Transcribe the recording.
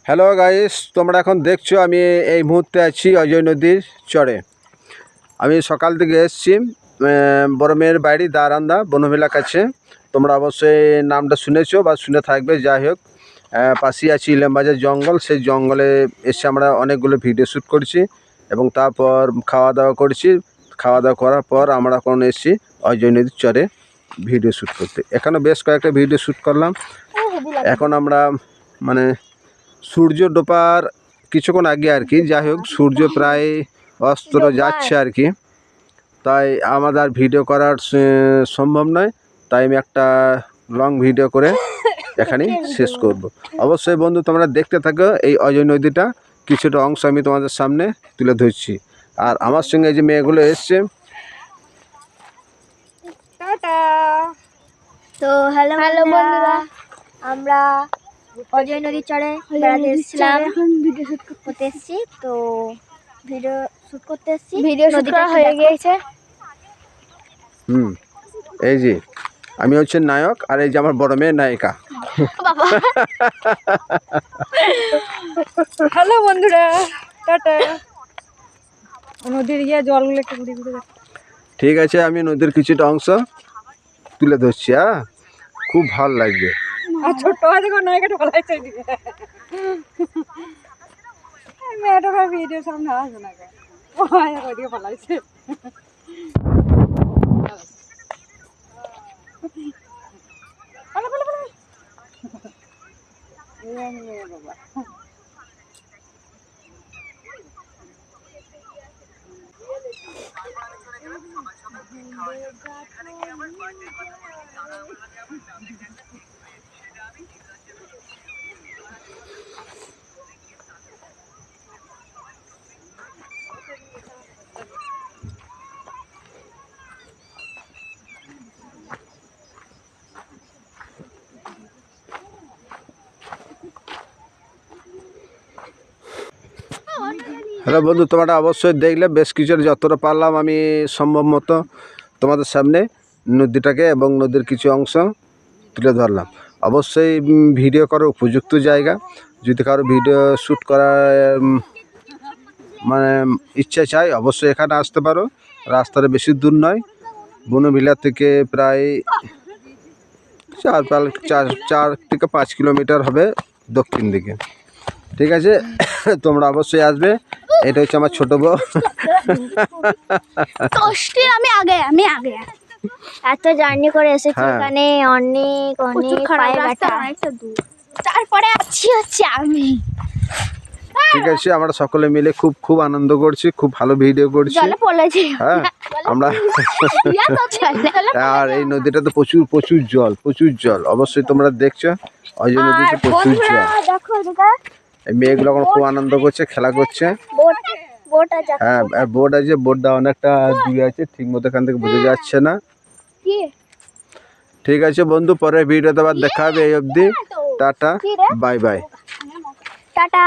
Hello guys, তোমরা এখন দেখছো আমি এই মুহূর্তে আছি অজয় নদীর চরে। আমি সকাল থেকে এসেছি বড় মেয়ের বাড়ি দারান্দা বনভিলা কাছে। তোমরা অবশ্যই নামটা শুনেছো বা শুনে থাকবে। যাই হোক, পাশেই আছি ইলামবাজার জঙ্গল। সেই জঙ্গলে এসে আমরা অনেকগুলো ভিডিও শ্যুট করেছি এবং তারপর খাওয়া দাওয়া করেছি। খাওয়া দাওয়া করার পর আমরা এখন এসেছি অজয় নদীর চরে ভিডিও শ্যুট করতে। এখানে বেশ কয়েকটা ভিডিও শ্যুট করলাম। এখন আমরা মানে সূর্য ডোবার কিছুক্ষণ আগে আর কি। যাই হোক, সূর্য প্রায় অস্ত যাচ্ছে আর কি, তাই আমাদের আর ভিডিও করার সম্ভব নয়। তাই আমি একটা লং ভিডিও করে এখানেই শেষ করব। অবশ্যই বন্ধু তোমরা দেখতে থাকো এই অজয় নদীটা। কিছুটা অংশ আমি তোমাদের সামনে তুলে ধরছি। আর আমার সঙ্গে যে মেয়েগুলো এসছে, তো হ্যালো বন্ধুরা, আমরা অজয় নদীর চরে বেড়াতে এসেছিলাম। এখন ভিডিও শুট করতে এসেছি। তো ভিডিও শুট করতে এসেছি, ভিডিও শুট করা হয়ে গিয়েছে। এই যে আমি হচ্ছে নায়ক আর এই যে আমার বড় মেয়ে নায়িকা। হ্যালো বন্ধুরা, টাটা। নদীর গিয়ে জলগুলো একটু ঘুরে ঘুরে ঠিক আছে, আমি নদীর কিছুটা অংশ তুলে ধরছি। হ্যাঁ, খুব ভালো লাগবে। ছোট্ট আছে কোন নায়িকাটা ফলাইছে দিকে মেয়েটা ভিডিও সামনে আসবে না কেন, ওইদিকে ফলাইছে। বাবা হ্যালো বন্ধু, তোমরা অবশ্যই দেখলে বেশ কিছু যতটা পারলাম আমি সম্ভব মতো তোমাদের সামনে নদীটাকে এবং নদীর কিছু অংশ তুলে ধরলাম। অবশ্যই ভিডিও করার উপযুক্ত জায়গা। যদি কারো ভিডিও শ্যুট করার মানে ইচ্ছা চাই, অবশ্যই এখানে আসতে পারো। রাস্তাটা বেশি দূর নয়, বনভিলা থেকে প্রায় 4 থেকে 5 কিলোমিটার হবে দক্ষিণ দিকে। ঠিক আছে, তোমরা অবশ্যই আসবে। এটা হচ্ছে আমার ছোট বউ। আমি আগে এত জার্নি করে এসেছি। এখানে অনেক পায়ে ব্যথা, তারপরে হচ্ছে আমি। ঠিক আছে, আমরা সকলে মিলে খুব আনন্দ করছি, খুব ভালো ভিডিও করছি। হ্যাঁ, আমরা আর এই নদীটা তো প্রচুর জল। অবশ্যই তোমরা দেখছো অজয় নদীতে প্রচুর জল। এই মেয়েগুলো এখন খুব আনন্দ করছে, খেলা করছে। হ্যাঁ, বোট আছে, বোটটা অনেকটা দূরে আছে, ঠিক মতো এখান থেকে বোঝা যাচ্ছে না। ঠিক আছে বন্ধু, পরের ভিডিওতে আবার দেখা হবে। এই অবধি টাটা, বাই বাই। টাটা।